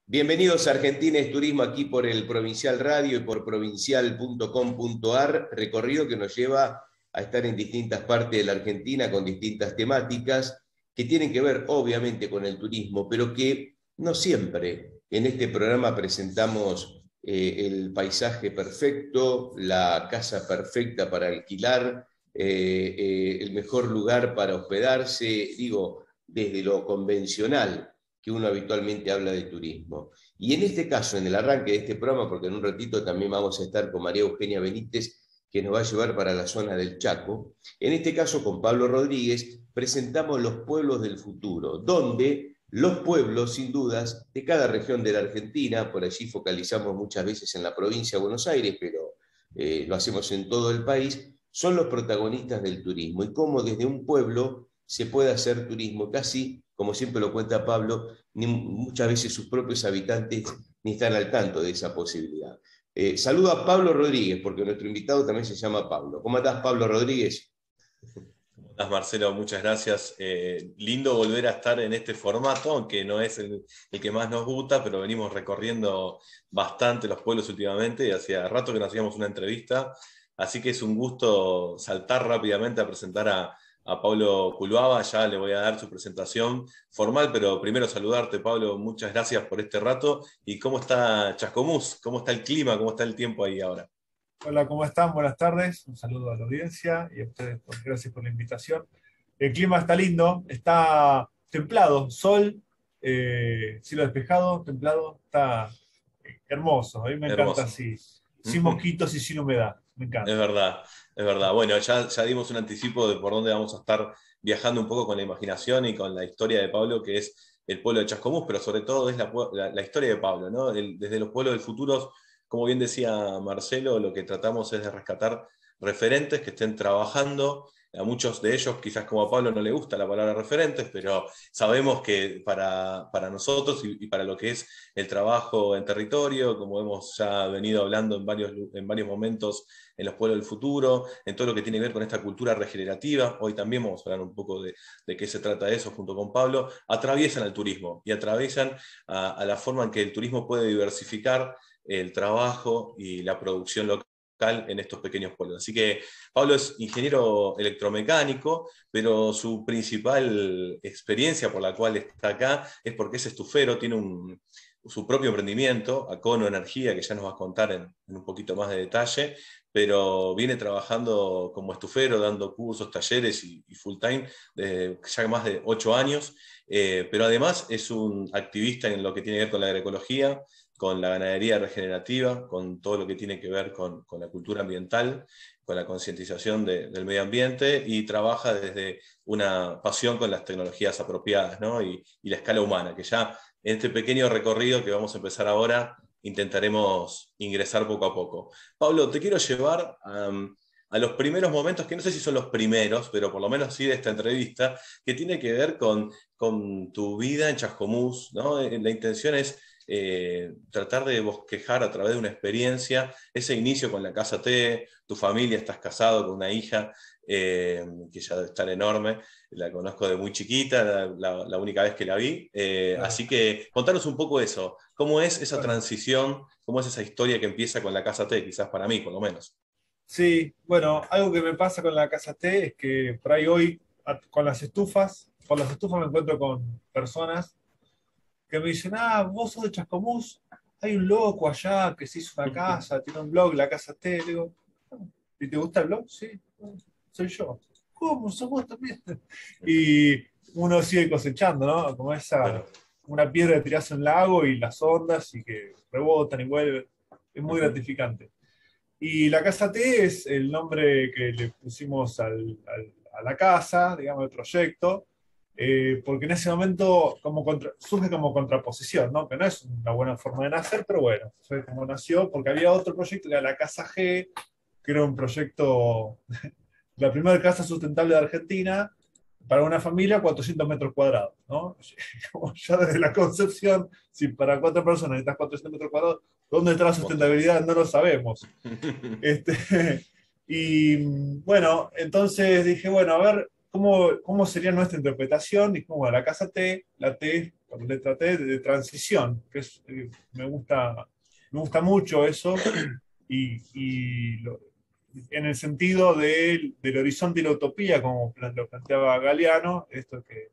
Bienvenidos a Argentina es Turismo, aquí por el Provincial Radio y por provincial.com.ar, recorrido que nos lleva a estar en distintas partes de la Argentina con distintas temáticas que tienen que ver obviamente con el turismo, pero que no siempre en este programa presentamos el paisaje perfecto, la casa perfecta para alquilar, el mejor lugar para hospedarse, digo, desde lo convencional que uno habitualmente habla de turismo. Y en este caso, en el arranque de este programa, porque en un ratito también vamos a estar con María Eugenia Benítez, que nos va a llevar para la zona del Chaco, en este caso con Pablo Rodríguez, presentamos los pueblos del futuro, donde los pueblos, sin dudas, de cada región de la Argentina, por allí focalizamos muchas veces en la provincia de Buenos Aires, pero lo hacemos en todo el país, son los protagonistas del turismo y cómo desde un pueblo se puede hacer turismo, casi, como siempre lo cuenta Pablo, muchas veces sus propios habitantes ni están al tanto de esa posibilidad. Saludo a Pablo Rodríguez, porque nuestro invitado también se llama Pablo. ¿Cómo estás, Pablo Rodríguez? ¿Cómo estás, Marcelo? Muchas gracias. Lindo volver a estar en este formato, aunque no es el que más nos gusta, pero venimos recorriendo bastante los pueblos últimamente y hacía rato que nos hacíamos una entrevista, así que es un gusto saltar rápidamente a presentar a Pablo Culbaba. Ya le voy a dar su presentación formal, pero primero saludarte, Pablo. Muchas gracias por este rato. ¿Y cómo está Chascomús? ¿Cómo está el clima? ¿Cómo está el tiempo ahí ahora? Hola, ¿cómo están? Buenas tardes. Un saludo a la audiencia y a ustedes, gracias por la invitación. El clima está lindo, está templado, sol, cielo despejado, templado, está hermoso. A mí me encanta Hermoso. así, sin mosquitos y sin humedad. Me Es encanta. verdad, es verdad. Bueno, ya dimos un anticipo de por dónde vamos a estar viajando un poco con la imaginación y con la historia de Pablo, que es el pueblo de Chascomús, pero sobre todo es la historia de Pablo, ¿no? Desde los pueblos del futuro, como bien decía Marcelo, lo que tratamos es de rescatar referentes que estén trabajando. A muchos de ellos, quizás como a Pablo no le gusta la palabra referentes, pero sabemos que para nosotros y para lo que es el trabajo en territorio, como hemos ya venido hablando en varios momentos, en los pueblos del futuro, en todo lo que tiene que ver con esta cultura regenerativa. Hoy también vamos a hablar un poco de qué se trata eso junto con Pablo. Atraviesan al turismo y atraviesan a la forma en que el turismo puede diversificar el trabajo y la producción local en estos pequeños pueblos. Así que Pablo es ingeniero electromecánico, pero su principal experiencia por la cual está acá es porque es estufero, tiene su propio emprendimiento, Acono Energía, que ya nos va a contar en un poquito más de detalle, pero viene trabajando como estufero, dando cursos, talleres y full time desde ya más de 8 años, pero además es un activista en lo que tiene que ver con la agroecología, con la ganadería regenerativa, con todo lo que tiene que ver con la cultura ambiental, con la concientización del medio ambiente, y trabaja desde una pasión con las tecnologías apropiadas, ¿no? Y la escala humana, que ya en este pequeño recorrido que vamos a empezar ahora intentaremos ingresar poco a poco. Pablo, te quiero llevar a los primeros momentos, que no sé si son los primeros, pero por lo menos sí de esta entrevista, que tiene que ver con tu vida en Chascomús, ¿no? La intención es tratar de bosquejar a través de una experiencia ese inicio con la Casa T, tu familia, estás casado con una hija que ya debe estar enorme, la conozco de muy chiquita, la única vez que la vi, Claro. así que contanos un poco eso, cómo es esa Bueno, transición, cómo es esa historia que empieza con la Casa T, quizás para mí por lo menos. sí, bueno, algo que me pasa con la casa T es que por ahí hoy, con las estufas, por las estufas me encuentro con personas que me dicen, ah, vos sos de Chascomús, hay un loco allá que se hizo una casa, tiene un blog, la casa T. Le digo, "Ah, ¿y te gusta el blog? Sí, soy yo. ¿Cómo? ¿Sos vos también? Y uno sigue cosechando, ¿no? Como esa, Claro. una piedra que tirás en un lago y las ondas y que rebotan y vuelven. Es muy Ujú. gratificante. Y la casa T es el nombre que le pusimos a la casa, digamos, el proyecto, porque en ese momento surge como contraposición, ¿no? Que no es una buena forma de nacer, pero bueno, fue como nació, porque había otro proyecto que era la Casa G, que era un proyecto, la primera casa sustentable de Argentina, para una familia, 400 metros cuadrados, ¿no? Como ya desde la concepción, si para 4 personas necesitas 400 metros cuadrados, ¿dónde está la Montón. sustentabilidad? No lo sabemos. Este, y bueno, entonces dije, bueno, a ver, ¿cómo sería nuestra interpretación? Y como la casa T, la T por letra T, de transición, que es, me gusta mucho eso, y en el sentido del horizonte y la utopía, como lo planteaba Galeano, esto que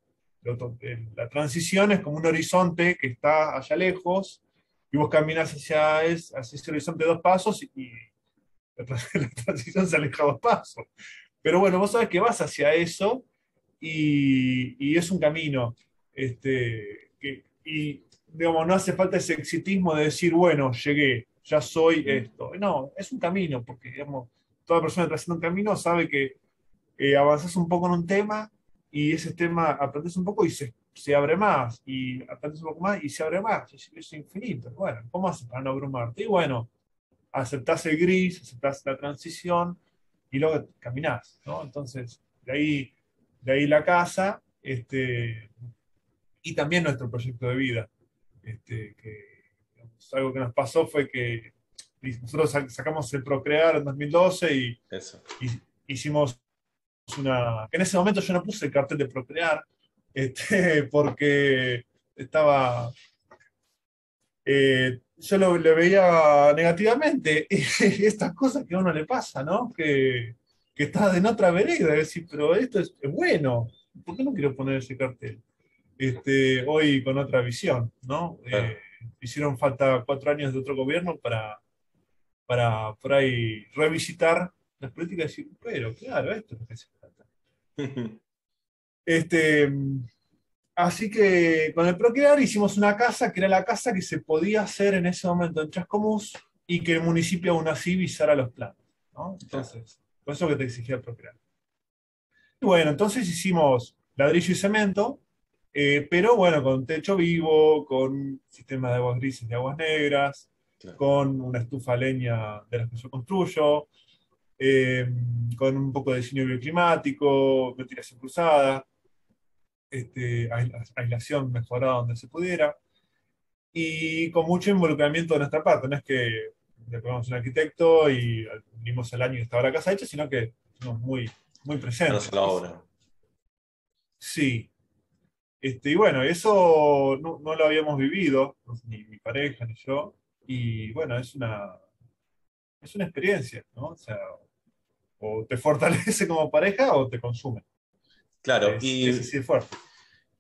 la transición es como un horizonte que está allá lejos, y vos caminas hacia ese horizonte 2 pasos, y la transición se aleja 2 pasos. Pero bueno, vos sabés que vas hacia eso, y es un camino. Y digamos, no hace falta ese exitismo de decir, bueno, llegué, ya soy esto. No, es un camino, porque digamos, toda persona que está haciendo un camino sabe que avanzás un poco en un tema, y ese tema aprendes un poco y se abre más, y aprendes un poco más y se abre más, es infinito. Bueno, ¿cómo haces para no abrumarte? Y bueno, aceptás el gris, aceptás la transición, y luego caminás, ¿no? Entonces, de ahí la casa, y también nuestro proyecto de vida. Digamos, algo que nos pasó fue que nosotros sacamos el Procrear en 2012, Eso. y hicimos en ese momento yo no puse el cartel de Procrear, porque estaba... yo lo veía negativamente, y estas cosas que a uno le pasa, ¿no? Que está en otra vereda, decir, pero esto es bueno, ¿por qué no quiero poner ese cartel? Hoy con otra visión, ¿no? Claro. Hicieron falta 4 años de otro gobierno para por ahí revisitar las políticas y decir, pero claro, esto es lo que se trata. Este, Así que con el Procrear hicimos una casa que era la casa que se podía hacer en ese momento en Chascomús, y que el municipio aún así visara los planos, ¿no? Claro. Entonces, por eso que te exigía el Procrear. Y bueno, entonces hicimos ladrillo y cemento, pero bueno, con techo vivo, con sistema de aguas grises y aguas negras, Claro. con una estufa a leña de las que yo construyo, eh, con un poco de diseño bioclimático, ventilación cruzada, aislación mejorada donde se pudiera, y con mucho involucramiento de nuestra parte. No es que le ponemos un arquitecto y vimos el año que estaba la casa hecha, sino que estamos muy, muy Manos presentes. a la obra. Sí. Y bueno, eso no lo habíamos vivido, ni mi pareja ni yo, y bueno, es una experiencia, ¿no? O sea, o te fortalece como pareja o te consume. Claro, Es así de fuerte.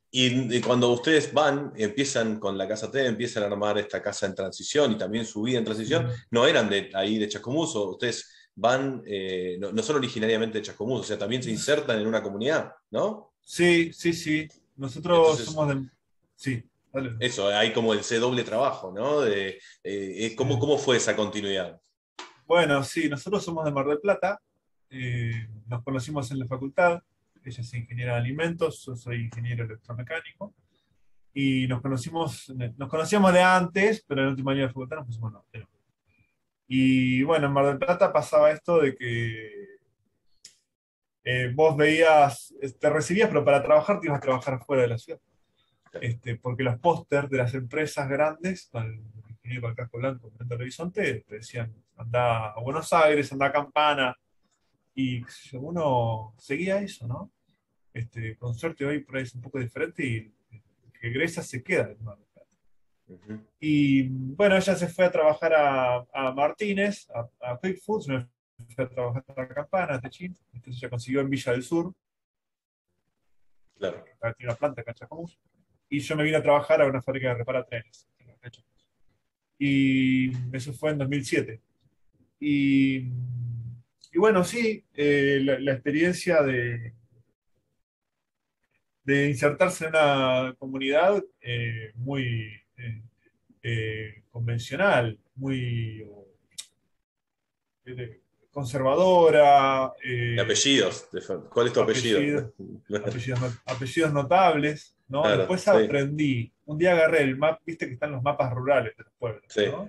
y cuando ustedes van, empiezan con la Casa T, empiezan a armar esta casa en transición y también su vida en transición, Sí. no eran de ahí de Chascomús, o ustedes van, no son originariamente de Chascomús, o sea, también se insertan en una comunidad, ¿no? Sí, sí, sí. Nosotros Entonces, somos de... Sí, dale. eso, hay como ese doble trabajo, ¿no? Sí. ¿cómo fue esa continuidad? Bueno, sí, nosotros somos de Mar del Plata. Nos conocimos en la facultad. Ella es ingeniera de alimentos, yo soy ingeniero electromecánico. Y nos conocíamos de antes, pero en el último año de la facultad nos pusimos novios. Y bueno, en Mar del Plata pasaba esto de que vos veías, te recibías, pero para trabajar te ibas a trabajar fuera de la ciudad. Porque los pósters de las empresas grandes, con el ingeniero con el casco blanco mirando el horizonte, te decían, anda a Buenos Aires, anda a Campana, y qué sé yo, uno seguía eso, ¿no? Con suerte hoy por ahí es un poco diferente, y el que egresa se queda en Mar del Plata. Ujú. Y bueno, ella se fue a trabajar a Martínez, a Quick Foods, me fue a trabajar a Campana, a Techín, entonces ella consiguió en Villa del Sur, Claro. tiene una planta acá en Chascomús, y yo me vine a trabajar a una fábrica de repara trenes. Y eso fue en 2007. Y, y bueno, sí, la experiencia de insertarse en una comunidad muy convencional, muy conservadora, ¿Y apellidos? ¿Cuál es tu apellido? apellidos, apellidos notables, ¿no? Claro, Después sí, aprendí, un día agarré el mapa, viste que están los mapas rurales de los pueblos, sí, ¿no?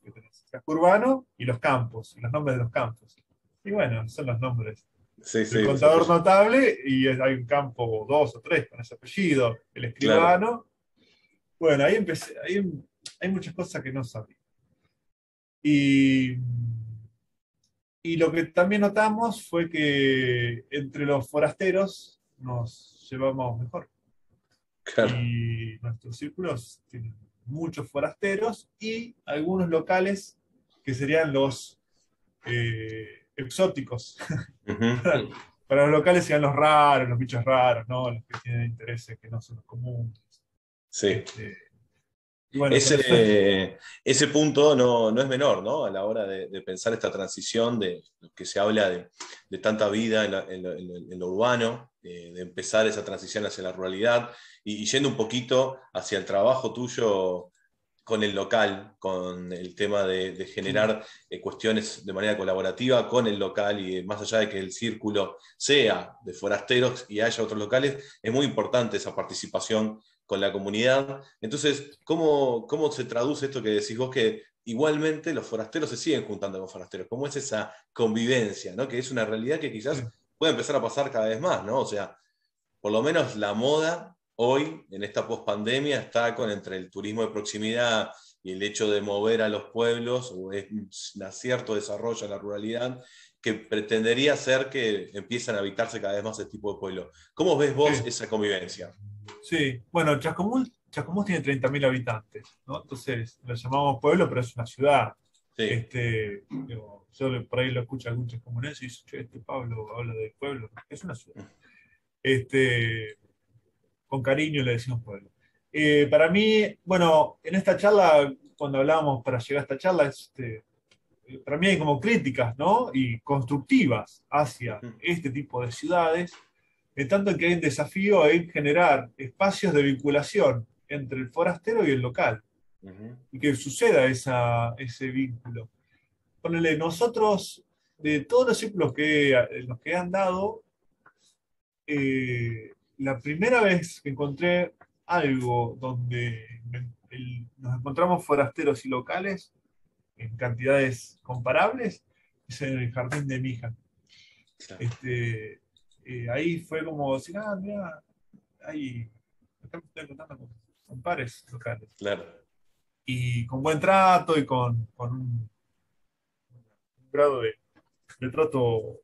Que tenés el casco urbano y los campos, y los nombres de los campos. Y bueno, son los nombres sí, del sí, los contador apellidos. notable, y hay un campo, 2 o 3 con ese apellido, el Claro, escribano. Bueno, ahí empecé, hay muchas cosas que no sabía. Y, y lo que también notamos fue que entre los forasteros nos llevamos mejor. Claro. Y nuestros círculos tienen muchos forasteros y algunos locales que serían los exóticos. Ujú. Para los locales serían los raros, los bichos raros, ¿no? Los que tienen intereses que no son los comunes. Sí. Este, y bueno, con eso Ese punto no es menor, ¿no? A la hora de pensar esta transición de que se habla de tanta vida en lo urbano, de empezar esa transición hacia la ruralidad y yendo un poquito hacia el trabajo tuyo con el local, con el tema de generar cuestiones de manera colaborativa con el local y más allá de que el círculo sea de forasteros y haya otros locales, es muy importante esa participación con la comunidad. Entonces, ¿cómo se traduce esto que decís vos que igualmente los forasteros se siguen juntando con forasteros? ¿Cómo es esa convivencia, ¿no? Que es una realidad que quizás sí, puede empezar a pasar cada vez más, ¿no? O sea, por lo menos la moda hoy, en esta pospandemia, está con entre el turismo de proximidad y el hecho de mover a los pueblos, o es un cierto desarrollo en la ruralidad, que pretendería ser que empiezan a habitarse cada vez más este tipo de pueblos. ¿Cómo ves vos sí, esa convivencia? sí. Bueno, Chascomús tiene 30.000 habitantes, ¿no? Entonces, lo llamamos pueblo, pero es una ciudad. Sí. Yo por ahí lo escucho a algún chascomunense y dice, che, este Pablo habla del pueblo. Es una ciudad. Este, con cariño le decimos pueblo. Para mí, bueno, en esta charla, cuando hablábamos para llegar a esta charla, para mí hay como críticas, ¿no? Y constructivas hacia Ujú, este tipo de ciudades, en tanto que hay un desafío en generar espacios de vinculación entre el forastero y el local, ujú, y que suceda ese vínculo. Ponele, nosotros, de todos los círculos los que he andado, la primera vez que encontré algo donde nos encontramos forasteros y locales en cantidades comparables es en el jardín de mi hija. claro, Ahí fue como decir, ah, mira, ahí acá me estoy encontrando con pares locales. claro. Y con buen trato y con un grado de trato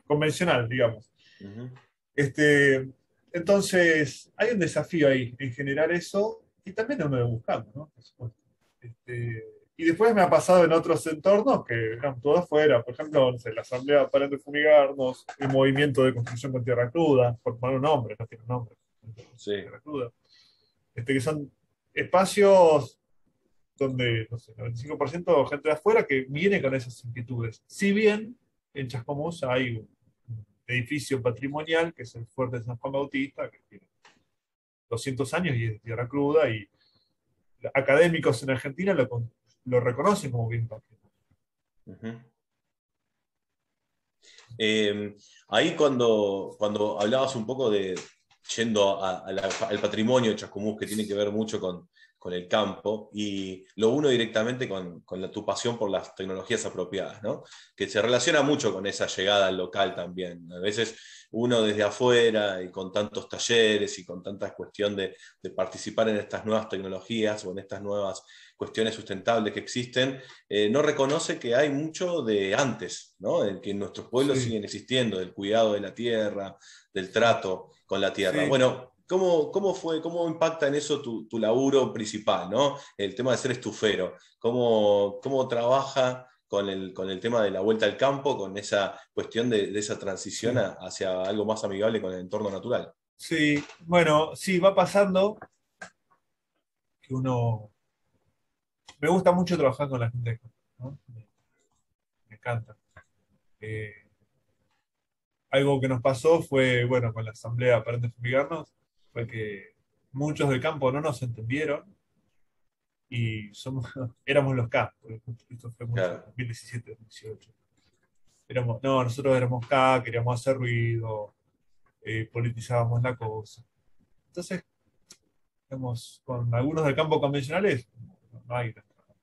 convencional, digamos. Ujú, Este, entonces, hay un desafío ahí en generar eso y también uno de buscarlo, ¿no? Por supuesto. Este, y después me ha pasado en otros entornos que eran todos afuera, por ejemplo, no sé, la Asamblea Paren de Fumigarnos, el movimiento de construcción con tierra cruda, por poner un nombre, no tiene un nombre, sí. tierra cruda, que son espacios donde, no sé, 95% gente de afuera que viene con esas inquietudes. Si bien en Chascomús hay un edificio patrimonial, que es el Fuerte de San Juan Bautista, que tiene 200 años y es de tierra cruda, y académicos en Argentina lo reconocen como bien patrimonial. Ujú. Eh, Ahí cuando hablabas un poco de yendo al patrimonio de Chascomús, que tiene que ver mucho con el campo, y lo uno directamente con tu pasión por las tecnologías apropiadas, ¿no? Que se relaciona mucho con esa llegada al local también. A veces uno desde afuera y con tantos talleres y con tanta cuestión de participar en estas nuevas tecnologías o en estas nuevas cuestiones sustentables que existen, no reconoce que hay mucho de antes, ¿no? En que nuestros pueblos Sí, siguen existiendo, del cuidado de la tierra, del sí, trato con la tierra. sí. Bueno, ¿cómo impacta en eso tu laburo principal, ¿no? El tema de ser estufero. ¿Cómo trabaja con el tema de la vuelta al campo, con esa cuestión de esa transición Sí, hacia algo más amigable con el entorno natural? sí. Bueno, sí, va pasando que uno... Me gusta mucho trabajar con la gente, ¿no? Me encanta. Eh, Algo que nos pasó fue, bueno, con la asamblea Aparente Fumigarnos, fue que muchos del campo no nos entendieron y éramos los K, porque esto fue mucho, Claro. 2017, 2018. No, nosotros éramos K, queríamos hacer ruido, politizábamos la cosa. Entonces, digamos, con algunos del campo convencionales, no hay.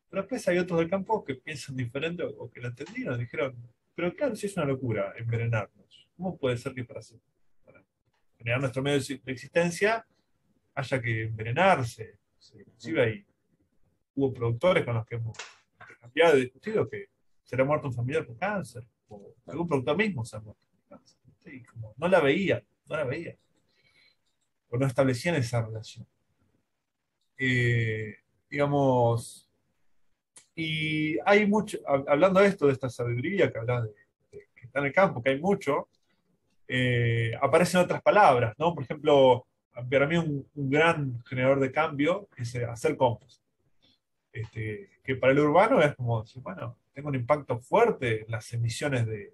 Pero después hay otros del campo que piensan diferente o que lo entendieron, dijeron, pero claro, sí es una locura envenenarnos. ¿Cómo puede ser que para generar nuestro medio de existencia haya que envenenarse? Sí, inclusive hubo productores con los que hemos cambiado y discutido que se le ha muerto un familiar por cáncer, o algún productor mismo se ha muerto por cáncer. Sí, como no la veía, no la veía. o no establecían esa relación. Eh, digamos, y hay mucho, hablando de esto, de esta sabiduría que hablas que está en el campo, que hay mucho, aparecen otras palabras, ¿no? Por ejemplo, para mí un gran generador de cambio es hacer compost. Que para el urbano es como decir, bueno, tengo un impacto fuerte en las emisiones de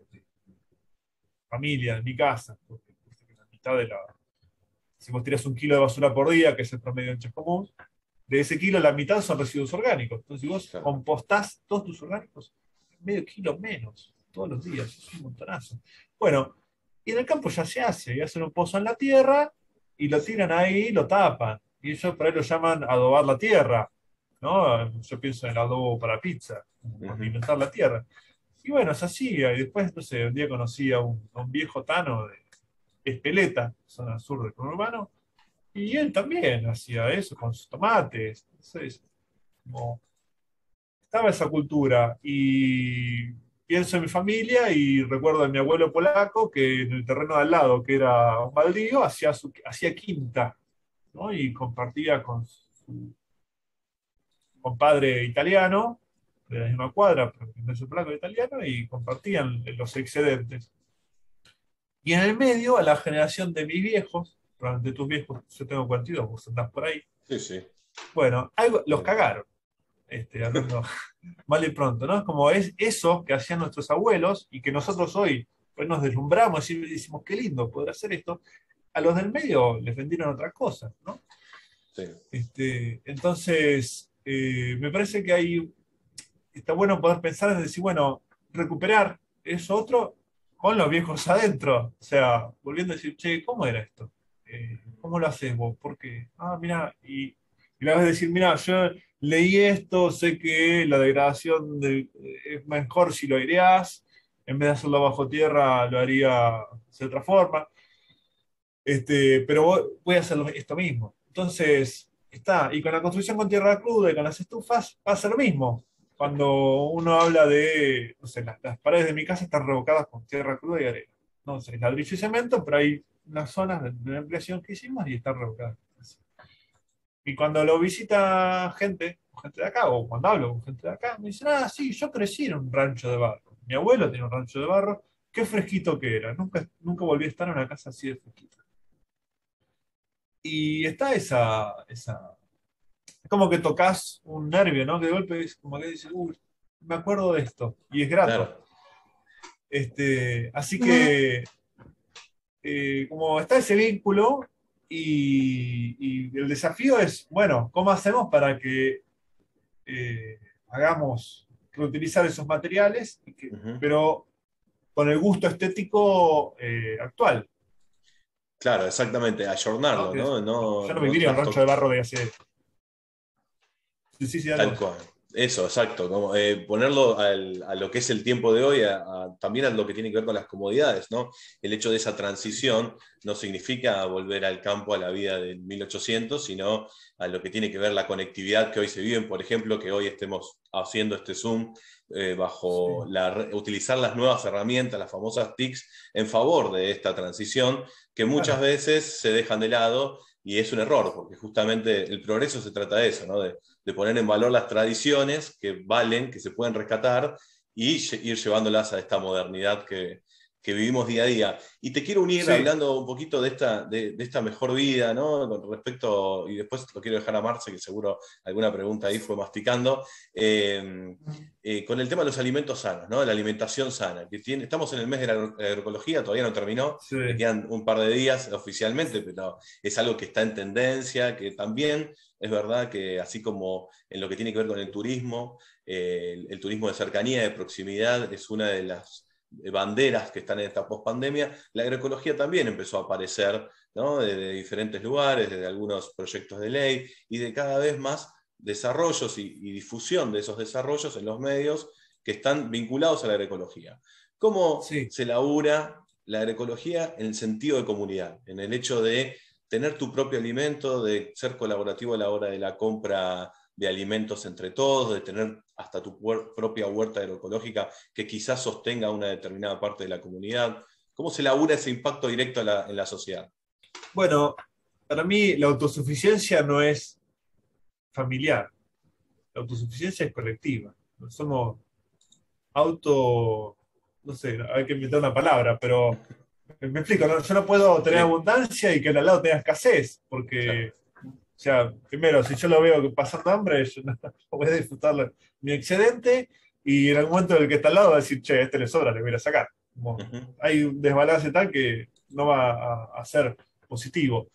familia, de mi casa, porque la mitad de la, si vos tiras 1 kilo de basura por día, que es el promedio en Chascomús, de ese kilo la mitad son residuos orgánicos. Entonces, si vos Claro. compostás todos tus orgánicos, medio kilo menos, todos los días, es un montonazo. Bueno, y en el campo ya se hace, y hacen un pozo en la tierra, y lo tiran ahí, lo tapan. Y ellos por ahí lo llaman adobar la tierra, ¿no? Yo pienso en el adobo para pizza, como alimentar la tierra. Y bueno, es así. Y después, no sé, un día conocí a un viejo tano de Espeleta, zona sur del conurbano, y él también hacía eso con sus tomates. Entonces, como estaba esa cultura. Y pienso en mi familia y recuerdo a mi abuelo polaco que en el terreno de al lado, que era un baldío, hacía quinta, ¿no? Y compartía con su compadre italiano, de la misma cuadra, pero no es polaco italiano, y compartían los excedentes. Y en el medio, a la generación de mis viejos, probablemente tus viejos, yo tengo 42, vos andás por ahí, Sí, sí. bueno, los cagaron, hablando mal y pronto, ¿no? Es como es eso que hacían nuestros abuelos y que nosotros hoy pues nos deslumbramos y decimos, qué lindo poder hacer esto. A los del medio les vendieron otra cosa, ¿no? Sí. Entonces, me parece que está bueno poder pensar en decir, bueno, recuperar eso otro con los viejos adentro. O sea, volviendo a decir, che, ¿cómo era esto? ¿Cómo lo haces vos? ¿Por qué? Ah, mira, y la vez decir, mira, yo leí esto, sé que la degradación es mejor si lo aireás, en vez de hacerlo bajo tierra, lo haría de otra forma. Pero voy a hacer esto mismo. Entonces, y con la construcción con tierra cruda y con las estufas pasa lo mismo. Cuando uno habla de, no sé, las paredes de mi casa están revocadas con tierra cruda y arena. No sé, ladrillo y cemento, pero hay unas zonas de la ampliación que hicimos y están revocadas. Y cuando lo visita gente de acá, o cuando hablo con gente de acá, me dicen, ah, sí, yo crecí en un rancho de barro. Mi abuelo tiene un rancho de barro, qué fresquito que era. Nunca volví a estar en una casa así de fresquita. Y está es como que tocas un nervio, ¿no? Que de golpe es como que dices, uy, me acuerdo de esto, y es grato. Claro. Así que, como está ese vínculo, y el desafío es, bueno, ¿cómo hacemos para que hagamos reutilizar esos materiales, Ujú. pero con el gusto estético actual? Claro, exactamente, ¿No? ayornarlo, Que ¿no? yo no No viviría en un rancho de barro de hace... Sí, sí, sí, tal algo. cual. Eso, exacto. Como, ponerlo a lo que es el tiempo de hoy, también a lo que tiene que ver con las comodidades, ¿no? El hecho de esa transición no significa volver al campo a la vida del 1800, sino a lo que tiene que ver la conectividad que hoy se vive, por ejemplo, que hoy estemos haciendo este Zoom bajo Sí, utilizar las nuevas herramientas, las famosas TICs, en favor de esta transición, que muchas claro. veces se dejan de lado y es un error, porque justamente el progreso se trata de eso, ¿no? De poner en valor las tradiciones que valen, que se pueden rescatar y ir llevándolas a esta modernidad que vivimos día a día. Y te quiero unir Sí, hablando un poquito de esta mejor vida, ¿no? Con respecto, y después lo quiero dejar a Marce, que seguro alguna pregunta ahí fue masticando, con el tema de los alimentos sanos, ¿no? La alimentación sana, estamos en el mes de la agroecología, todavía no terminó, sí. le quedan un par de días oficialmente, pero es algo que está en tendencia, que también es verdad que así como en lo que tiene que ver con el turismo, el turismo de cercanía, de proximidad, es una de las banderas que están en esta pospandemia, la agroecología también empezó a aparecer, ¿no? De diferentes lugares, desde algunos proyectos de ley y de cada vez más desarrollos y difusión de esos desarrollos en los medios que están vinculados a la agroecología. ¿Cómo Sí, se labura la agroecología en el sentido de comunidad, en el hecho de tener tu propio alimento, de ser colaborativo a la hora de la compra de alimentos entre todos, de tener hasta tu propia huerta agroecológica que quizás sostenga una determinada parte de la comunidad? ¿Cómo se labura ese impacto directo en la sociedad? bueno, Para mí la autosuficiencia no es familiar, la autosuficiencia es colectiva. No somos auto, no sé, hay que inventar una palabra, pero me explico, ¿no? Yo no puedo tener Sí, abundancia y que el al lado tenga escasez, porque, claro. o sea, primero, si yo lo veo pasando hambre, yo no voy a disfrutar mi excedente y en algún momento el que está al lado va a decir, che, a este le sobra, le voy a ir a sacar. Como Ujú. hay un desbalance tal que no va a ser positivo.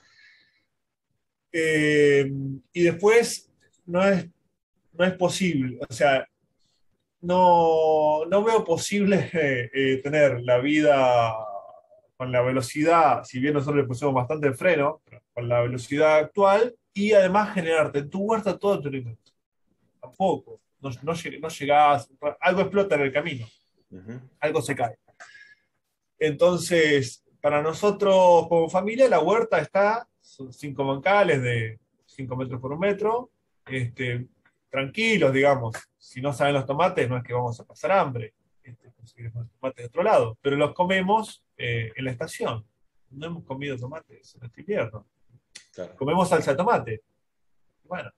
Eh, y después no es, no es posible, o sea, no veo posible tener la vida con la velocidad, si bien nosotros le pusimos bastante freno, con la velocidad actual, y además generarte en tu huerta todo tu alimento. Tampoco. No llegás, algo explota en el camino, Ujú. algo se cae. Entonces, para nosotros como familia, la huerta está, son 5 bancales de 5 metros por 1 metro, tranquilos, digamos. Si no saben los tomates, no es que vamos a pasar hambre, conseguiremos tomates de otro lado, pero los comemos en la estación. No hemos comido tomates en este invierno. Claro. Comemos salsa de tomate. Bueno,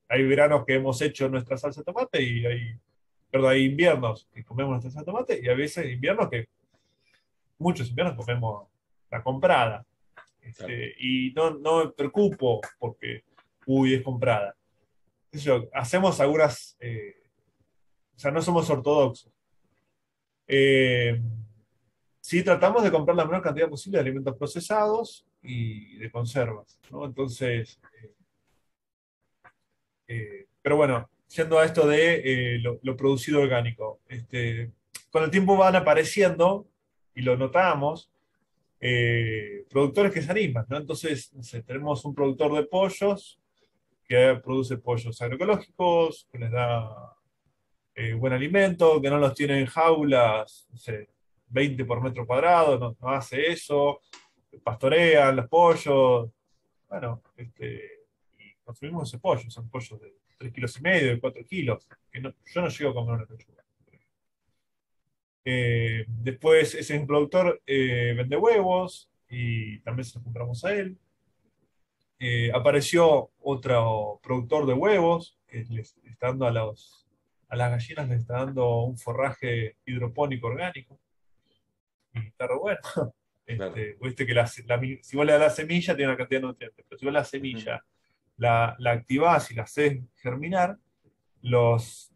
hay veranos que hemos hecho nuestra salsa de tomate y hay inviernos que comemos nuestra salsa de tomate y a veces inviernos que muchos inviernos comemos la comprada. Claro. Y no me preocupo porque, uy, es comprada. Qué sé yo, hacemos algunas, o sea, no somos ortodoxos. Eh, sí tratamos de comprar la menor cantidad posible de alimentos procesados y de conservas, ¿no? Entonces, pero bueno, yendo a esto de lo producido orgánico, con el tiempo van apareciendo, y lo notamos, productores que se animan, ¿no? Entonces, no sé, tenemos un productor de pollos que produce pollos agroecológicos, que les da buen alimento, que no los tiene en jaulas, no sé, 20 por metro cuadrado, no hace eso, pastorean los pollos, bueno, y consumimos ese pollo, son pollos de 3,5 kilos, de 4 kilos, que yo no llego a comer una pechuga. Después ese mismo productor vende huevos y también se los compramos a él. Apareció otro productor de huevos que les está dando a las gallinas, les está dando un forraje hidropónico orgánico y está re bueno. Claro. Viste que si vos le das la semilla tiene una cantidad de nutrientes, pero si vos la Ujú. semilla la activás y la haces germinar, los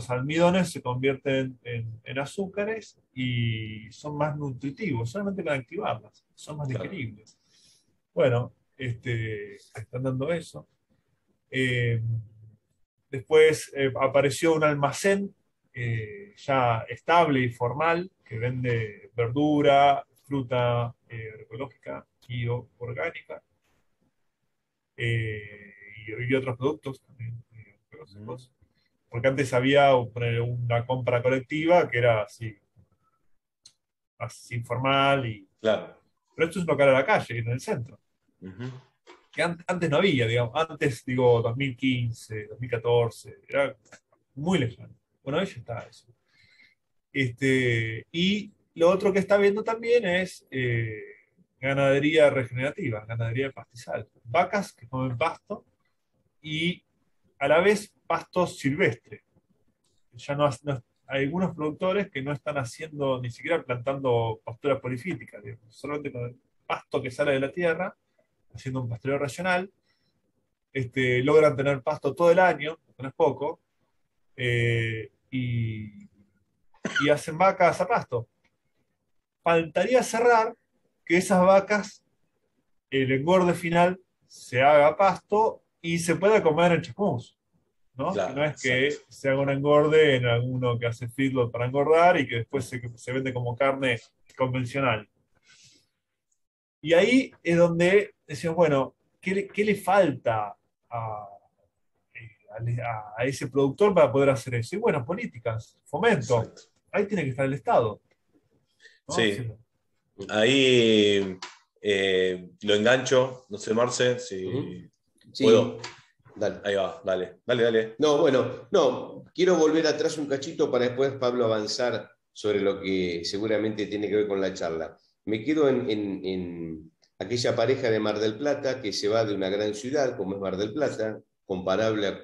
almidones se convierten en azúcares y son más nutritivos, solamente con activarlas, son más Claro. digeribles. Bueno, están dando eso. Eh, Después apareció un almacén ya estable y formal que vende verdura, fruta agroecológica y orgánica y otros productos también Ujú. agroecológicos. Porque antes había una compra colectiva que era así, más informal, Claro. pero esto es un local a la calle, en el centro. Ujú. Que antes no había, digamos, antes, digo, 2015, 2014, era muy lejano. Bueno, ahí ya está eso. Y lo otro que está viendo también es ganadería regenerativa, ganadería de pastizal. Vacas que comen pasto y a la vez pasto silvestre. Ya hay algunos productores que no están haciendo, ni siquiera plantando pasturas polifíticas, digamos, solamente con el pasto que sale de la tierra, haciendo un pastoreo racional, logran tener pasto todo el año, no es poco, y hacen vacas a pasto. Faltaría cerrar que esas vacas, el engorde final, se haga pasto y se pueda comer en Chascomús, ¿no? Que no Claro, es exacto. que se haga un engorde en alguno que hace feedlot para engordar y que después se vende como carne convencional. Y ahí es donde decimos, bueno, ¿qué le falta a, a ese productor para poder hacer eso? Y bueno, políticas, fomento. Exacto. Ahí tiene que estar el Estado, ¿no? Sí, ahí lo engancho, no sé, Marce, Ujú. si puedo. Sí, dale. Ahí va, dale, dale, dale. No, bueno, no, quiero volver atrás un cachito para después, Pablo, avanzar sobre lo que seguramente tiene que ver con la charla. Me quedo aquella pareja de Mar del Plata que se va de una gran ciudad como es Mar del Plata, comparable a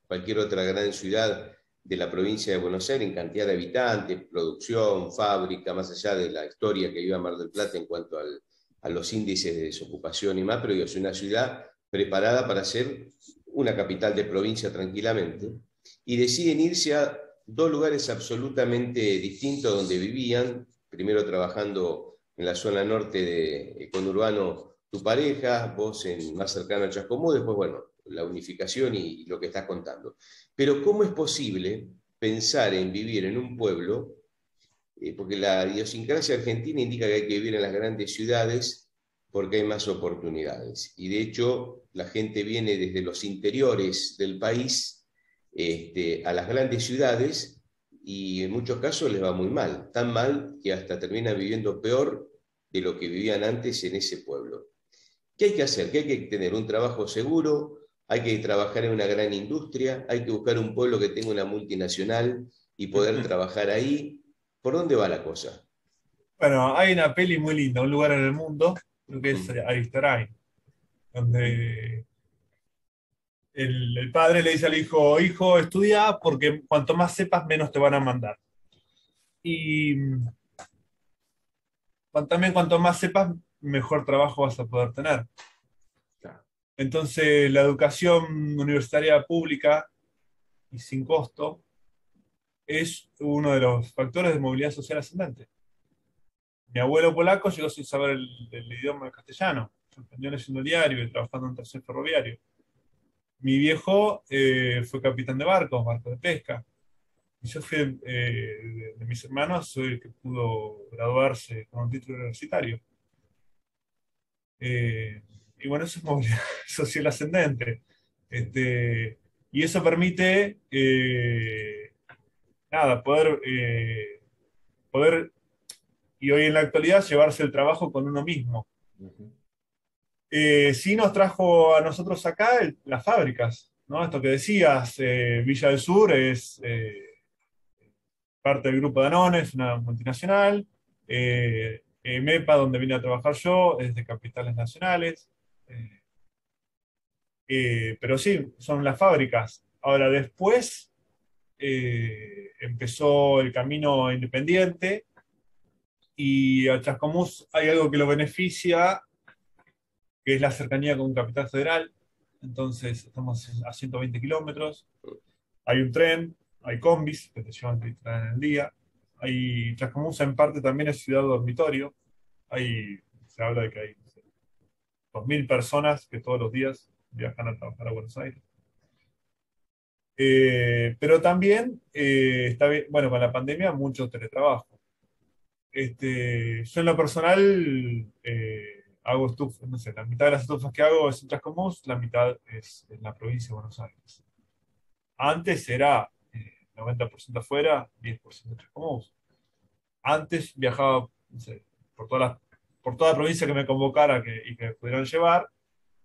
cualquier otra gran ciudad de la provincia de Buenos Aires en cantidad de habitantes, producción, fábrica, más allá de la historia que vive Mar del Plata en cuanto a los índices de desocupación y más, pero es una ciudad preparada para ser una capital de provincia tranquilamente, y deciden irse a dos lugares absolutamente distintos donde vivían, primero trabajando en la zona norte de conurbano tu pareja, vos más cercano a Chascomús, después, bueno, la unificación y lo que estás contando. Pero ¿cómo es posible pensar en vivir en un pueblo? Porque la idiosincrasia argentina indica que hay que vivir en las grandes ciudades porque hay más oportunidades. Y de hecho, la gente viene desde los interiores del país a las grandes ciudades y en muchos casos les va muy mal, tan mal que hasta terminan viviendo peor de lo que vivían antes en ese pueblo. ¿Qué hay que hacer? Que hay que tener un trabajo seguro, hay que trabajar en una gran industria, hay que buscar un pueblo que tenga una multinacional y poder trabajar ahí. ¿Por dónde va la cosa? Bueno, hay una peli muy linda, Un lugar en el mundo, creo que es Aristaray, donde el padre le dice al hijo, hijo, estudia porque cuanto más sepas, menos te van a mandar. Y también cuanto más sepas, mejor trabajo vas a poder tener. Entonces, la educación universitaria pública y sin costo es uno de los factores de movilidad social ascendente. Mi abuelo polaco llegó sin saber el idioma castellano, aprendió leyendo el diario y trabajando en un tercer ferroviario. Mi viejo fue capitán de barco de pesca. Y yo fui, de mis hermanos, soy el que pudo graduarse con un título universitario. Y bueno, eso es movilidad social ascendente. Y eso permite, nada, poder, y hoy en la actualidad, llevarse el trabajo con uno mismo. Sí nos trajo a nosotros acá las fábricas, ¿no? Esto que decías, Villa del Sur es parte del grupo Danone, es una multinacional. MEPA, donde vine a trabajar yo, es de capitales nacionales. Pero sí, son las fábricas. Ahora, después empezó el camino independiente y a Chascomús hay algo que lo beneficia, que es la cercanía con Capital Federal. Entonces, estamos a 120 kilómetros. Hay un tren, hay combis que te llevan y traen en el día. Chascomús en parte también es ciudad dormitorio. Se habla de que hay 2.000 personas que todos los días viajan a trabajar a Buenos Aires. Pero también está bien, bueno, con la pandemia mucho teletrabajo. Yo en lo personal hago estufas, no sé, la mitad de las estufas que hago es en Chascomús, la mitad es en la provincia de Buenos Aires. Antes era 90% afuera, 10% en Chascomús. Antes viajaba, no sé, por toda provincia que me convocara y que me pudieran llevar.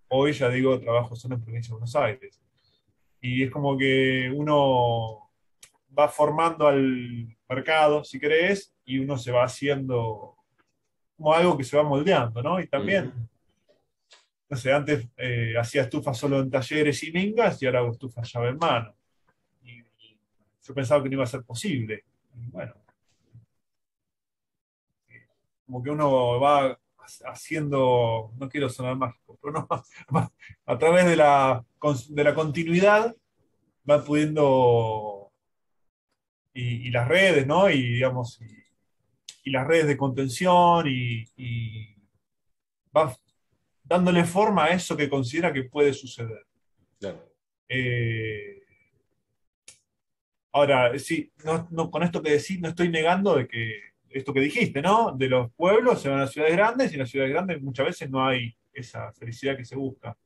Hoy ya digo, trabajo solo en provincia de Buenos Aires. Y es como que uno va formando al mercado, si querés, y uno se va haciendo como algo que se va moldeando, ¿no? Y también, no sé, antes hacía estufas solo en talleres y mingas y ahora hago estufas llave en mano. Y yo pensaba que no iba a ser posible. Y bueno, como que uno va haciendo, no quiero sonar mágico, pero no, a través de la continuidad va pudiendo, y las redes, ¿no? Y digamos, y las redes de contención y va dándole forma a eso que considera que puede suceder. Claro. Ahora, sí, con esto que decís, no estoy negando de que esto que dijiste, ¿no? De los pueblos se van a ciudades grandes y en las ciudades grandes muchas veces no hay esa felicidad que se busca.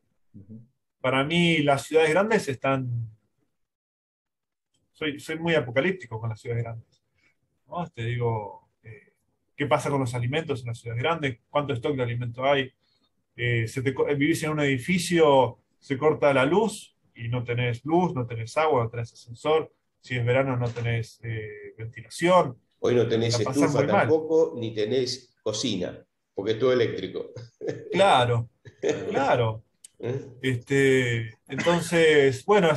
Para mí, las ciudades grandes soy muy apocalíptico con las ciudades grandes, ¿no? Te digo, ¿qué pasa con los alimentos en las ciudades grandes? ¿Cuánto stock de alimentos hay? Vivís en un edificio, se corta la luz y no tenés luz, no tenés agua, no tenés ascensor. Si es verano no tenés ventilación. Hoy no tenés La pasás estufa muy mal. tampoco, ni tenés cocina. porque es todo eléctrico. Claro, claro. ¿Eh? Entonces, bueno,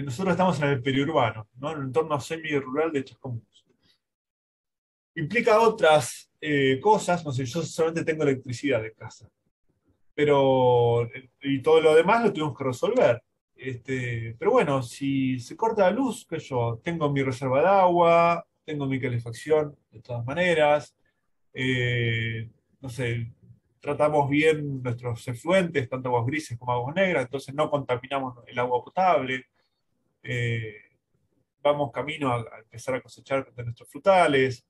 nosotros estamos en el periurbano, ¿no? En el entorno semi-rural de Chascomús. Implica otras cosas, no sé, yo solamente tengo electricidad en casa, pero y todo lo demás lo tuvimos que resolver. Pero bueno, si se corta la luz, que yo tengo mi reserva de agua, tengo mi calefacción de todas maneras, no sé, tratamos bien nuestros efluentes, tanto aguas grises como aguas negras, entonces no contaminamos el agua potable. eh, Vamos camino a empezar a cosechar de nuestros frutales.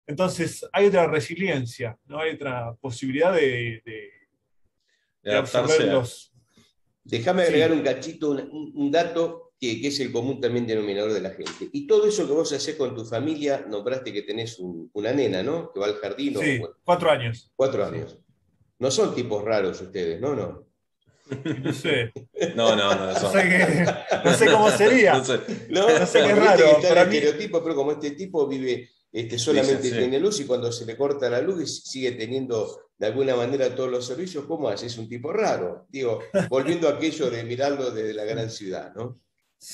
Entonces hay otra resiliencia, ¿no? Hay otra posibilidad De de absorber adaptarse a... los... Déjame agregar Sí, un cachito, un dato que es el común también denominador de la gente. Y todo eso que vos hacés con tu familia, nombraste que tenés una nena, ¿no? Que va al jardín, o sí, bueno, 4 años. cuatro Sí. años. No son tipos raros ustedes, ¿no? No. Y no sé, No, no, no, no eso. sé no sé cómo No sería. sé. No No, sé qué es porque viste que raro. está el Para mí, estereotipo, pero como este tipo vive, Dice, solamente sí. tiene luz, y cuando se le corta la luz sigue teniendo de alguna manera todos los servicios, ¿cómo hace? Es un tipo raro. Digo, volviendo a aquello de mirarlo desde la gran ciudad, ¿no?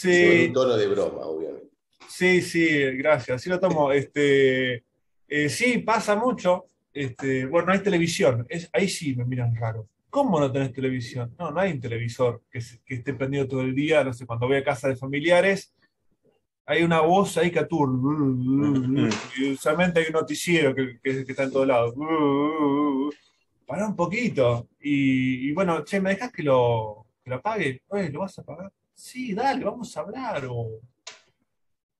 Digo, en un sí, tono de broma, obviamente. sí, sí, gracias. Sí lo tomo. Sí, pasa mucho. Bueno, no hay televisión. Ahí sí me miran raro. ¿Cómo no tenés televisión? No, no hay un televisor que esté prendido todo el día. No sé, cuando voy a casa de familiares, hay una voz ahí que aturde. Y usualmente hay un noticiero que está en todos lados. Pará un poquito. Y bueno, che, ¿me dejas que lo apague? Oye, ¿lo vas a apagar? Sí, dale, vamos a hablar.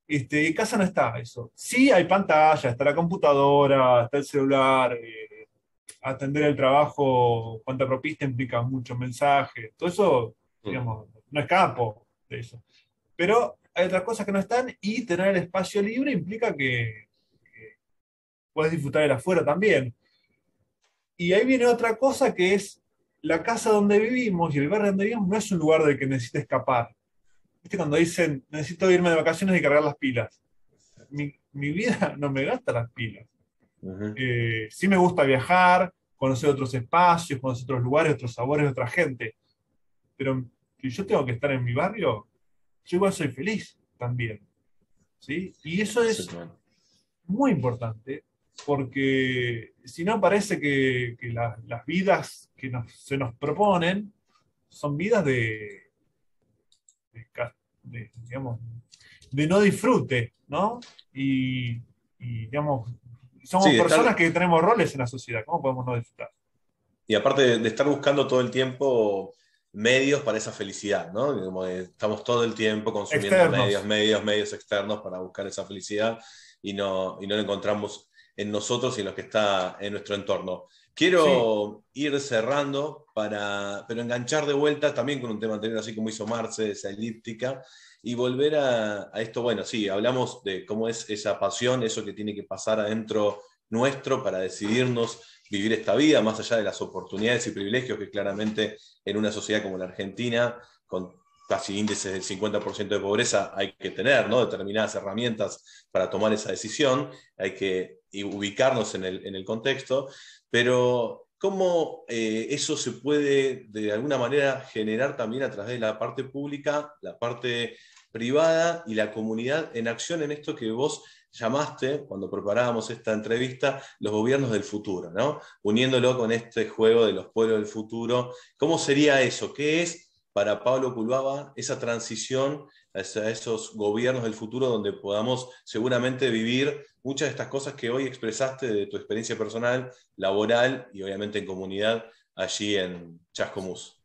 En casa no está eso. Sí hay pantalla, está la computadora, está el celular, atender el trabajo, cuenta propista implica muchos mensajes, todo eso, Mm. digamos, no escapo de eso. Pero hay otras cosas que no están y tener el espacio libre implica que puedes disfrutar el afuera también. Y ahí viene otra cosa que es la casa donde vivimos y el barrio donde vivimos no es un lugar del que necesites escapar. ¿Viste cuando dicen, necesito irme de vacaciones y cargar las pilas? Mi vida no me gasta las pilas. Ujú. Sí me gusta viajar, conocer otros espacios, conocer otros lugares, otros sabores, otra gente. Pero si yo tengo que estar en mi barrio, yo igual soy feliz también. ¿Sí? Y eso es Exactamente. muy importante, porque si no parece que las vidas que se nos proponen son vidas digamos, de no disfrute, ¿no? Digamos, Sí, somos de personas estar, que tenemos roles en la sociedad, ¿cómo podemos no disfrutar? y aparte de estar buscando todo el tiempo medios para esa felicidad, ¿no? Como estamos todo el tiempo consumiendo medios, Externos. medios, medios externos para buscar esa felicidad y no la encontramos en nosotros y en lo que está en nuestro entorno. Sí, Quiero ir cerrando, pero enganchar de vuelta también con un tema anterior, así como hizo Marce, esa elíptica, y volver a esto, bueno, sí, hablamos de cómo es esa pasión, eso que tiene que pasar adentro nuestro para decidirnos vivir esta vida, más allá de las oportunidades y privilegios que claramente en una sociedad como la Argentina, con casi índices del 50% de pobreza, hay que tener, ¿no? Determinadas herramientas para tomar esa decisión, hay que ubicarnos en el contexto, pero cómo eso se puede de alguna manera generar también a través de la parte pública, la parte privada y la comunidad en acción en esto que vos llamaste, cuando preparábamos esta entrevista, los gobiernos del futuro, ¿no? Uniéndolo con este juego de los pueblos del futuro. ¿Cómo sería eso? ¿Qué es para Pablo Culbaba esa transición a esos gobiernos del futuro donde podamos seguramente vivir muchas de estas cosas que hoy expresaste de tu experiencia personal, laboral y obviamente en comunidad allí en Chascomús?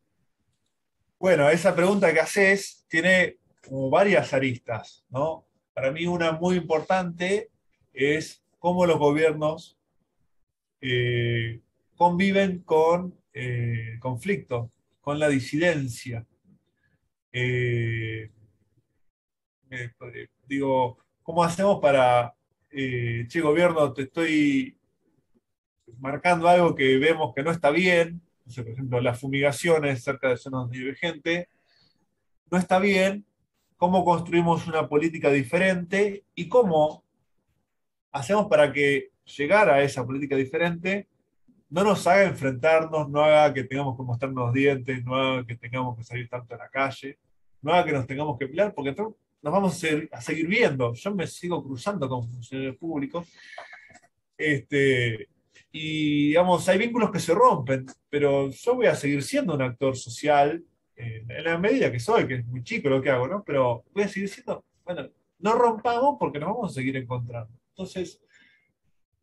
bueno, esa pregunta que haces tiene como varias aristas, ¿no? Para mí una muy importante es cómo los gobiernos eh, conviven con conflicto, con la disidencia. Eh, Digo, ¿cómo hacemos para, che, gobierno, te estoy marcando algo que vemos que no está bien? No sé, por ejemplo, las fumigaciones cerca de zonas donde vive gente, no está bien. ¿Cómo construimos una política diferente y cómo hacemos para que llegar a esa política diferente no nos haga enfrentarnos, no haga que tengamos que mostrarnos los dientes, no haga que tengamos que salir tanto a la calle, no haga que nos tengamos que pelear, porque entonces nos vamos a seguir viendo. Yo me sigo cruzando con funcionarios públicos, y digamos, hay vínculos que se rompen, pero yo voy a seguir siendo un actor social en la medida que soy, que es muy chico lo que hago, ¿no? Pero voy a seguir siendo, bueno, no rompamos porque nos vamos a seguir encontrando. Entonces,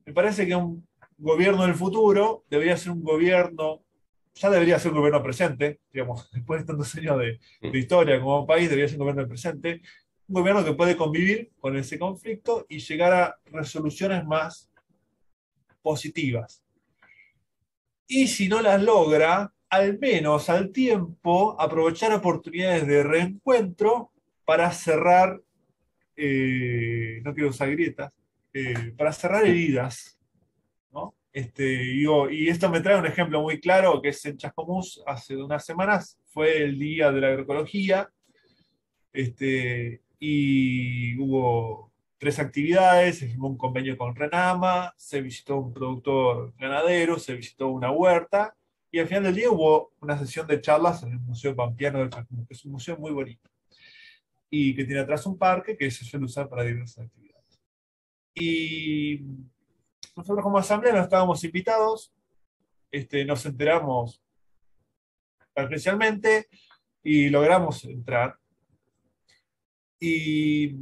me parece que un gobierno del futuro debería ser un gobierno, ya debería ser un gobierno presente, digamos, después de tantos años de historia como país, debería ser un gobierno del presente, un gobierno que puede convivir con ese conflicto y llegar a resoluciones más positivas. Y si no las logra, al menos al tiempo, aprovechar oportunidades de reencuentro para cerrar, no quiero usar grietas, para cerrar heridas, ¿no? Y esto me trae un ejemplo muy claro, que es en Chascomús, hace unas semanas, fue el Día de la Agroecología, y hubo 3 actividades, se firmó un convenio con Renama, se visitó un productor ganadero, se visitó una huerta, y al final del día hubo una sesión de charlas en el Museo Pampeano de Chascomús, que es un museo muy bonito, y que tiene atrás un parque que se suele usar para diversas actividades. Y nosotros como asamblea no estábamos invitados, nos enteramos especialmente y logramos entrar. Y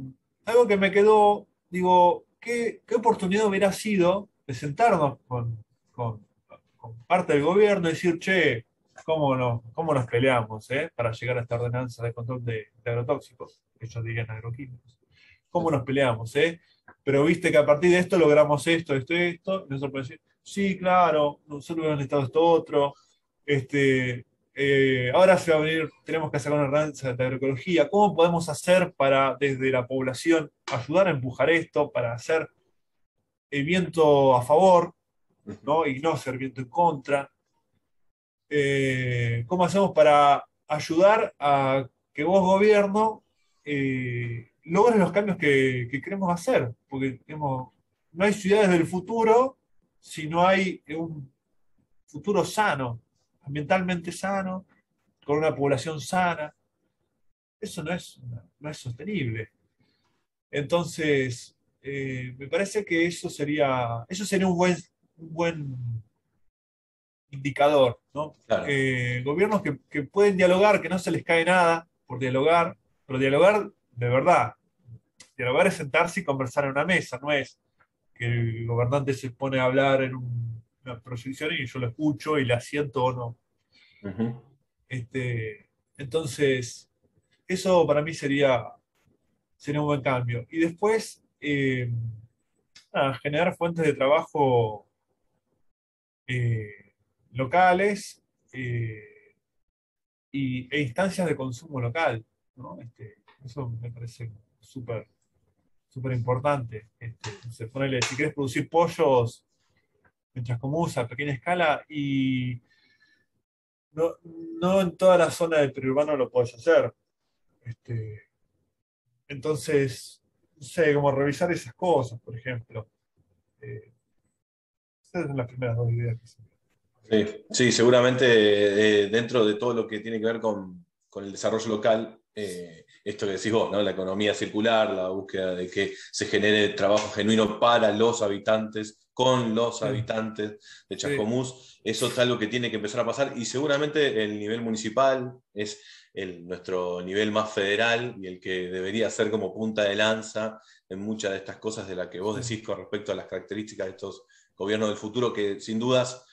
algo que me quedó, digo, ¿qué oportunidad hubiera sido de sentarnos con parte del gobierno y decir, che, cómo nos peleamos para llegar a esta ordenanza de control de agrotóxicos? Ellos dirían agroquímicos. ¿Cómo nos peleamos? Pero viste que a partir de esto logramos esto, esto, esto. Y nosotros podemos decir, sí, claro, nosotros hemos necesitado esto otro. Ahora se va a venir, tenemos que sacar una ordenanza de agroecología. ¿Cómo podemos hacer para, desde la población, ayudar a empujar esto, para hacer el viento a favor, ¿no? Y no ser viento en contra? ¿Cómo hacemos para ayudar a que vos, gobierno, logres los cambios que queremos hacer? Porque digamos, no hay ciudades del futuro si no hay un futuro sano, ambientalmente sano, con una población sana. Eso no es sostenible. Entonces, me parece que eso sería un buen indicador, ¿no? Claro. Gobiernos que pueden dialogar, que no se les cae nada por dialogar, pero dialogar de verdad. Dialogar es sentarse y conversar en una mesa, no es que el gobernante se pone a hablar en una proyección y yo lo escucho y le asiento o no. Uh-huh. Entonces, eso para mí sería un buen cambio. Y después, generar fuentes de trabajo locales, e instancias de consumo local, ¿no? Eso me parece súper súper importante. Si querés producir pollos en Chascomús a pequeña escala, y no, no en toda la zona del periurbano lo podés hacer. Entonces, no sé, como revisar esas cosas, por ejemplo. Esas son las primeras 2 ideas que se me. Sí, sí, seguramente dentro de todo lo que tiene que ver con el desarrollo local, esto que decís vos, ¿no? La economía circular, la búsqueda de que se genere trabajo genuino para los habitantes, con los Sí, habitantes de sí, Chascomús, eso es algo que tiene que empezar a pasar y seguramente el nivel municipal es nuestro nivel más federal y el que debería ser como punta de lanza en muchas de estas cosas de las que vos sí, decís con respecto a las características de estos gobiernos del futuro, que sin dudas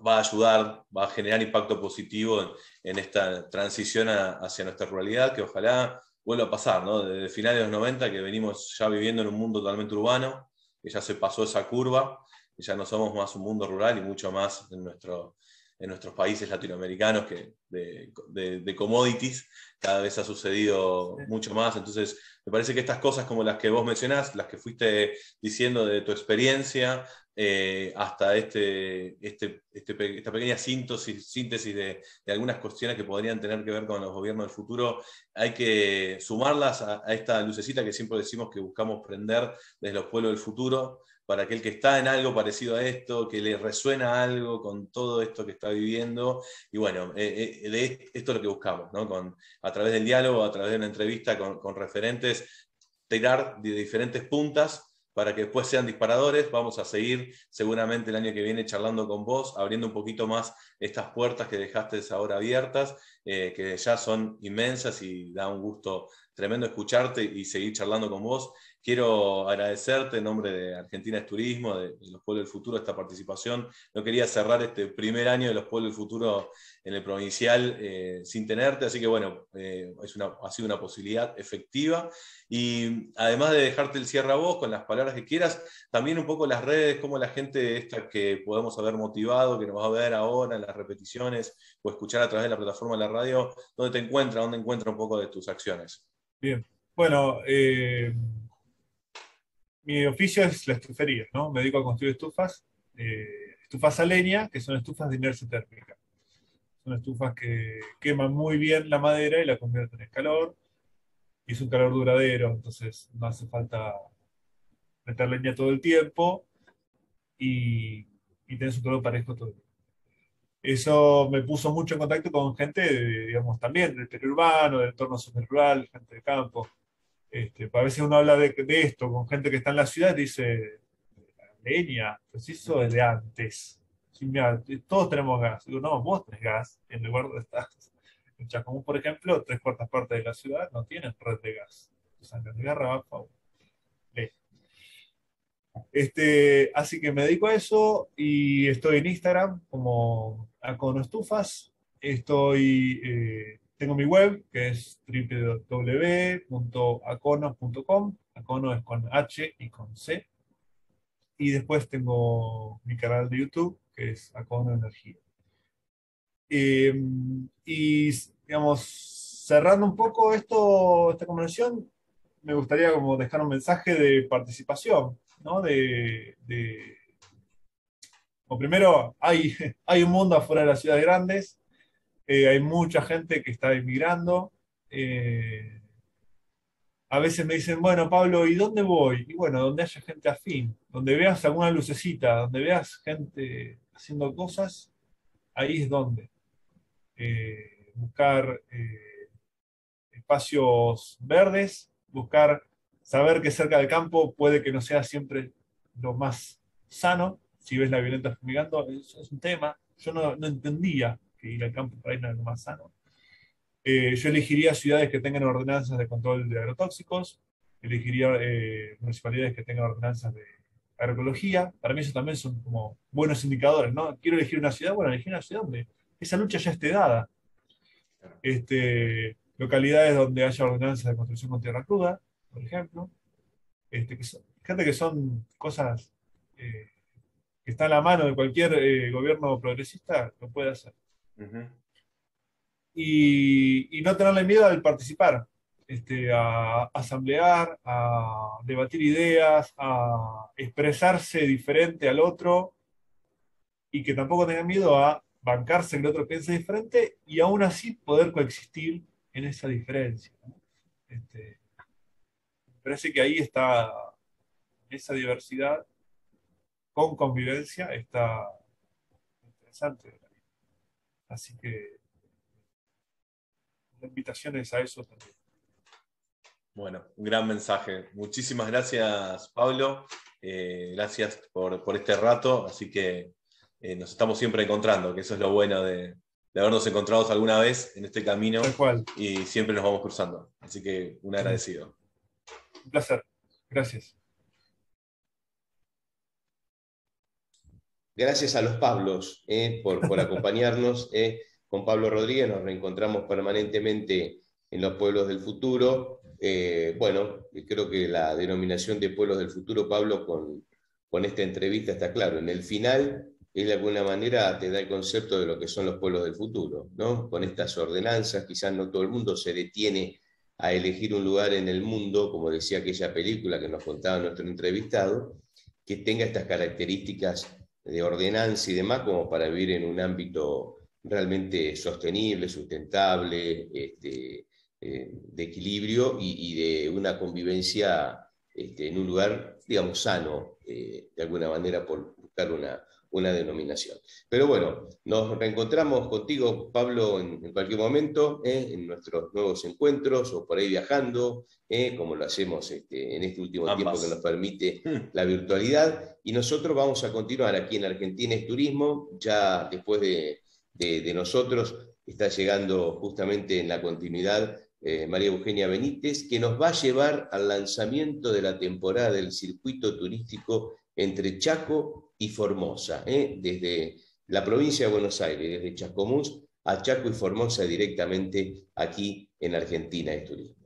va a ayudar, va a generar impacto positivo en esta transición hacia nuestra ruralidad, que ojalá vuelva a pasar, ¿no? Desde finales de los 90, que venimos ya viviendo en un mundo totalmente urbano, que ya se pasó esa curva, que ya no somos más un mundo rural y mucho más en nuestros países latinoamericanos que de commodities, cada vez ha sucedido mucho más. Entonces, me parece que estas cosas como las que vos mencionás, las que fuiste diciendo de tu experiencia, hasta esta pequeña síntesis de algunas cuestiones que podrían tener que ver con los gobiernos del futuro, hay que sumarlas a esta lucecita que siempre decimos que buscamos prender desde los pueblos del futuro, para aquel que está en algo parecido a esto, que le resuena algo con todo esto que está viviendo. Y bueno, esto es lo que buscamos, ¿no? A través del diálogo, a través de una entrevista con referentes, tirar de diferentes puntas para que después sean disparadores. Vamos a seguir seguramente el año que viene charlando con vos, abriendo un poquito más estas puertas que dejaste ahora abiertas, que ya son inmensas y da un gusto tremendo escucharte y seguir charlando con vos. Quiero agradecerte en nombre de Argentina es Turismo, de los Pueblos del Futuro, esta participación. No quería cerrar este primer año de los Pueblos del Futuro en el provincial sin tenerte, así que bueno, ha sido una posibilidad efectiva. Y además de dejarte el cierre a vos con las palabras que quieras, también un poco las redes, como la gente esta que podemos haber motivado, que nos va a ver ahora en las repeticiones o escuchar a través de la plataforma de la radio, ¿dónde te encuentra? ¿Dónde encuentra un poco de tus acciones? Bien, bueno, mi oficio es la estufería, ¿no? Me dedico a construir estufas, estufas a leña, que son estufas de inercia térmica. Son estufas que queman muy bien la madera y la convierten en calor, y es un calor duradero, entonces no hace falta meter leña todo el tiempo y tenés un calor parejo todo el tiempo. Eso me puso mucho en contacto con gente, digamos, también del periurbano, del entorno subrural, gente de campo. A veces uno habla de esto con gente que está en la ciudad y dice, leña, pues eso es de antes. Sí, mira, todos tenemos gas. Digo, no, vos tenés gas en el lugar donde estás. En Chascomús, por ejemplo, 3/4 de la ciudad no tienen red de gas. O sea, de garrafa. Así que me dedico a eso y estoy en Instagram como Acono Estufas. Tengo mi web que es www.acono.com. Acono es con H y con C. Y después tengo mi canal de YouTube que es Acono Energía. Y digamos, cerrando un poco esta conversación, me gustaría como dejar un mensaje de participación, ¿no? O primero, hay un mundo afuera de las ciudades grandes, hay mucha gente que está emigrando. A veces me dicen, bueno, Pablo, ¿y dónde voy? Y bueno, donde haya gente afín, donde veas alguna lucecita, donde veas gente haciendo cosas, ahí es donde. Buscar espacios verdes, buscar saber que cerca del campo puede que no sea siempre lo más sano. Si ves la violeta fumigando, es un tema. Yo no entendía que ir al campo por ahí no era lo más sano. Yo elegiría ciudades que tengan ordenanzas de control de agrotóxicos, elegiría municipalidades que tengan ordenanzas de agroecología. Para mí eso también son como buenos indicadores, ¿no? Quiero elegir una ciudad, bueno, elegir una ciudad donde esa lucha ya esté dada. Localidades donde haya ordenanzas de construcción con tierra cruda, por ejemplo. Gente que son cosas que están a la mano de cualquier gobierno progresista, lo puede hacer. Uh-huh. Y no tenerle miedo al participar, a asamblear, a debatir ideas, a expresarse diferente al otro, y que tampoco tengan miedo a bancarse que el otro piense diferente y aún así poder coexistir en esa diferencia, ¿no? Me parece que ahí está esa diversidad con convivencia, está interesante. Así que la invitación es a eso también. Bueno, un gran mensaje. Muchísimas gracias, Pablo. Gracias por este rato. Así que nos estamos siempre encontrando, que eso es lo bueno de habernos encontrado alguna vez en este camino. Tal cual. Y siempre nos vamos cruzando. Así que un agradecido. Un placer. Gracias. Gracias a los Pablos por acompañarnos. Con Pablo Rodríguez nos reencontramos permanentemente en los Pueblos del Futuro. Bueno, creo que la denominación de Pueblos del Futuro, Pablo, con esta entrevista está claro. En el final, de alguna manera te da el concepto de lo que son los pueblos del futuro, ¿no? Con estas ordenanzas, quizás no todo el mundo se detiene a elegir un lugar en el mundo, como decía aquella película que nos contaba nuestro entrevistado, que tenga estas características de ordenanza y demás como para vivir en un ámbito realmente sostenible, sustentable, de equilibrio y de una convivencia en un lugar, digamos, sano, de alguna manera, por buscar una denominación. Pero bueno, nos reencontramos contigo, Pablo, en cualquier momento, en nuestros nuevos encuentros o por ahí viajando, como lo hacemos en este último tiempo que nos permite la virtualidad. Y nosotros vamos a continuar aquí en Argentina es Turismo, ya después de nosotros está llegando justamente en la continuidad María Eugenia Benítez, que nos va a llevar al lanzamiento de la temporada del circuito turístico entre Chaco y Formosa, desde la provincia de Buenos Aires, desde Chascomús a Chaco y Formosa directamente aquí en Argentina es Turismo.